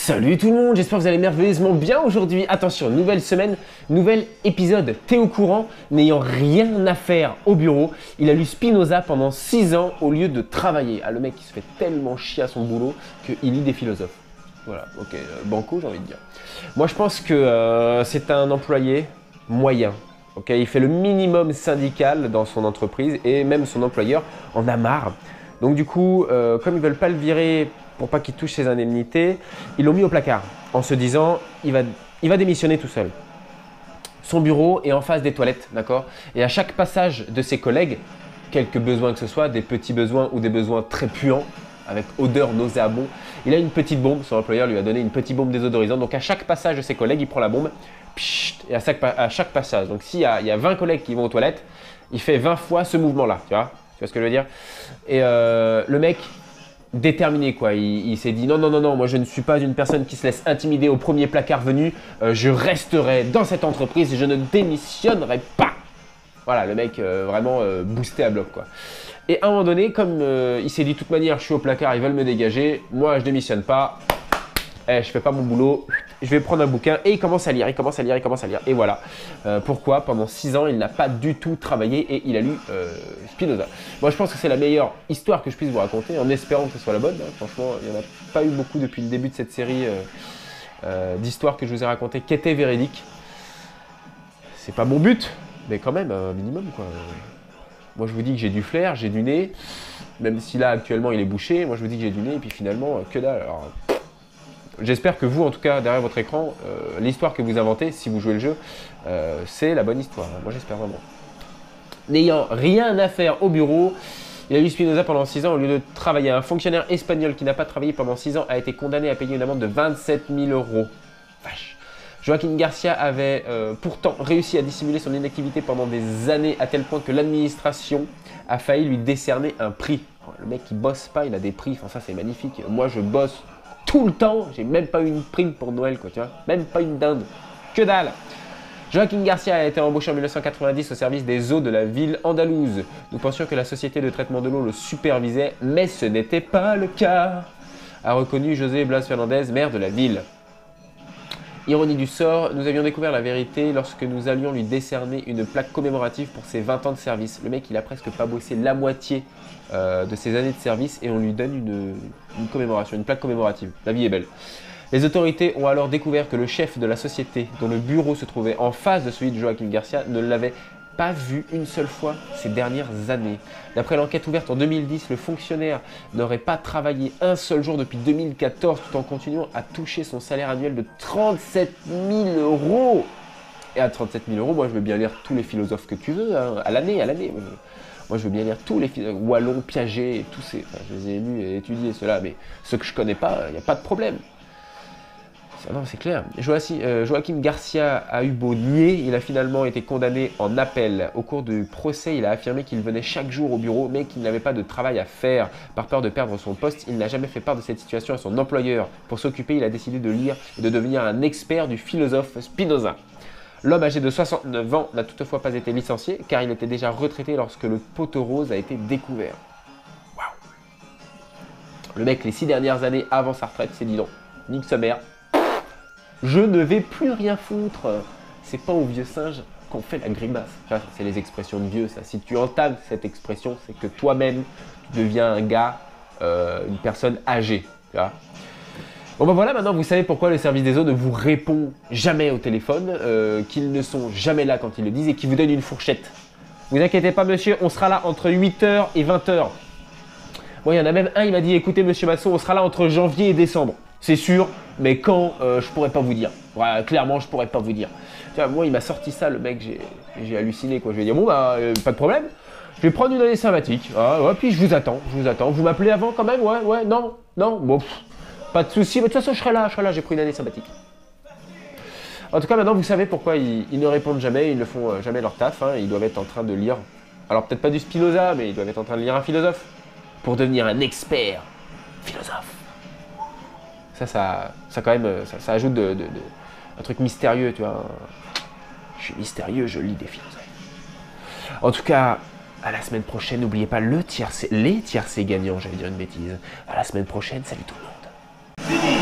Salut tout le monde, j'espère que vous allez merveilleusement bien aujourd'hui. Attention, nouvelle semaine, nouvel épisode. T'es au courant, n'ayant rien à faire au bureau, il a lu Spinoza pendant 6 ans au lieu de travailler. Ah, le mec il se fait tellement chier à son boulot qu'il lit des philosophes. Voilà, ok, banco j'ai envie de dire. Moi je pense que c'est un employé moyen. Okay, il fait le minimum syndical dans son entreprise et même son employeur en a marre. Donc du coup, comme ils ne veulent pas le virer pour pas qu'il touche ses indemnités, ils l'ont mis au placard en se disant il va démissionner tout seul. Son bureau est en face des toilettes, d'accord? Et à chaque passage de ses collègues, quelques besoins que ce soit, des petits besoins ou des besoins très puants, avec odeur nauséabonde, il a une petite bombe, son employeur lui a donné une petite bombe désodorisante. Donc à chaque passage de ses collègues, il prend la bombe, et à chaque passage. Donc s'il y a 20 collègues qui vont aux toilettes, il fait 20 fois ce mouvement-là, tu vois ce que je veux dire? Et le mec, déterminé quoi, il s'est dit non, moi je ne suis pas une personne qui se laisse intimider au premier placard venu, je resterai dans cette entreprise et je ne démissionnerai pas. Voilà, le mec vraiment boosté à bloc quoi. Et à un moment donné, comme il s'est dit de toute manière je suis au placard, ils veulent me dégager, moi je démissionne pas, je fais pas mon boulot, je vais prendre un bouquin et il commence à lire, et voilà. Pourquoi pendant 6 ans il n'a pas du tout travaillé et il a lu Spinoza. Moi je pense que c'est la meilleure histoire que je puisse vous raconter en espérant que ce soit la bonne. Franchement il n'y en a pas eu beaucoup depuis le début de cette série d'histoires que je vous ai racontées qui étaient véridiques. C'est pas mon but, mais quand même un minimum quoi. Moi je vous dis que j'ai du flair, j'ai du nez, même si là actuellement il est bouché, moi je vous dis que j'ai du nez et puis finalement que dalle. Alors, j'espère que vous, en tout cas, derrière votre écran, l'histoire que vous inventez, si vous jouez le jeu, c'est la bonne histoire. Moi, j'espère vraiment. N'ayant rien à faire au bureau, il a lu Spinoza pendant 6 ans au lieu de travailler. Un fonctionnaire espagnol qui n'a pas travaillé pendant 6 ans a été condamné à payer une amende de 27 000 €. Vache. Joaquin Garcia avait pourtant réussi à dissimuler son inactivité pendant des années à tel point que l'administration a failli lui décerner un prix. Le mec qui bosse pas, il a des prix. Enfin, ça, c'est magnifique. Moi, je bosse tout le temps, j'ai même pas eu une prime pour Noël, quoi, tu vois, même pas une dinde, que dalle. Joaquin Garcia a été embauché en 1990 au service des eaux de la ville andalouse. Nous pensions que la société de traitement de l'eau le supervisait, mais ce n'était pas le cas, a reconnu José Blas Fernandez, maire de la ville. Ironie du sort, nous avions découvert la vérité lorsque nous allions lui décerner une plaque commémorative pour ses 20 ans de service. Le mec, il a presque pas bossé la moitié de ses années de service et on lui donne une commémoration, une plaque commémorative. La vie est belle. Les autorités ont alors découvert que le chef de la société, dont le bureau se trouvait en face de celui de Joaquin Garcia, ne l'avait pas vu une seule fois ces dernières années. D'après l'enquête ouverte en 2010, le fonctionnaire n'aurait pas travaillé un seul jour depuis 2014 tout en continuant à toucher son salaire annuel de 37 000 €. Et à 37 000 €, moi je veux bien lire tous les philosophes que tu veux, hein, à l'année. Moi je veux bien lire tous les philosophes, Wallon, Piaget, et tous ces... Enfin, je les ai lus et étudiés ceux-là, mais ceux que je connais pas, il n'y a pas de problème. Non, c'est clair. Joaquin Garcia a eu beau nier, il a finalement été condamné en appel. Au cours du procès, il a affirmé qu'il venait chaque jour au bureau, mais qu'il n'avait pas de travail à faire. Par peur de perdre son poste, il n'a jamais fait part de cette situation à son employeur. Pour s'occuper, il a décidé de lire et de devenir un expert du philosophe Spinoza. L'homme âgé de 69 ans n'a toutefois pas été licencié, car il était déjà retraité lorsque le poteau rose a été découvert. Waouh! Le mec, les 6 dernières années avant sa retraite, s'est dit non, nique sa mère. Je ne vais plus rien foutre. C'est pas au vieux singe qu'on fait la grimace. Enfin, c'est les expressions de vieux, ça. Si tu entames cette expression, c'est que toi-même, tu deviens un gars, une personne âgée. Tu vois. Bon ben voilà, maintenant vous savez pourquoi le service des eaux ne vous répond jamais au téléphone, qu'ils ne sont jamais là quand ils le disent et qu'ils vous donnent une fourchette. Vous inquiétez pas monsieur, on sera là entre 8 h et 20 h. Bon, il y en a même un, il m'a dit, écoutez monsieur Masson, on sera là entre janvier et décembre. C'est sûr, mais quand, je pourrais pas vous dire. Ouais, clairement, je pourrais pas vous dire. Tu vois, moi, il m'a sorti ça, le mec, j'ai halluciné, quoi. Je vais dire, bon, bah, pas de problème. Je vais prendre une année sympathique. Ah, ouais, puis je vous attends. Vous m'appelez avant quand même? Ouais, non, bon, pas de souci. Mais de toute façon, je serai là, j'ai pris une année sympathique. En tout cas, maintenant, vous savez pourquoi ils ne répondent jamais, ils ne font jamais leur taf. Hein. Ils doivent être en train de lire, alors peut-être pas du Spinoza, mais ils doivent être en train de lire un philosophe pour devenir un expert philosophe. Ça quand même, ça ajoute un truc mystérieux, tu vois. Je suis mystérieux, je lis des philosophes. En tout cas, à la semaine prochaine, n'oubliez pas les tiercés gagnants, j'allais dire une bêtise. À la semaine prochaine, salut tout le monde.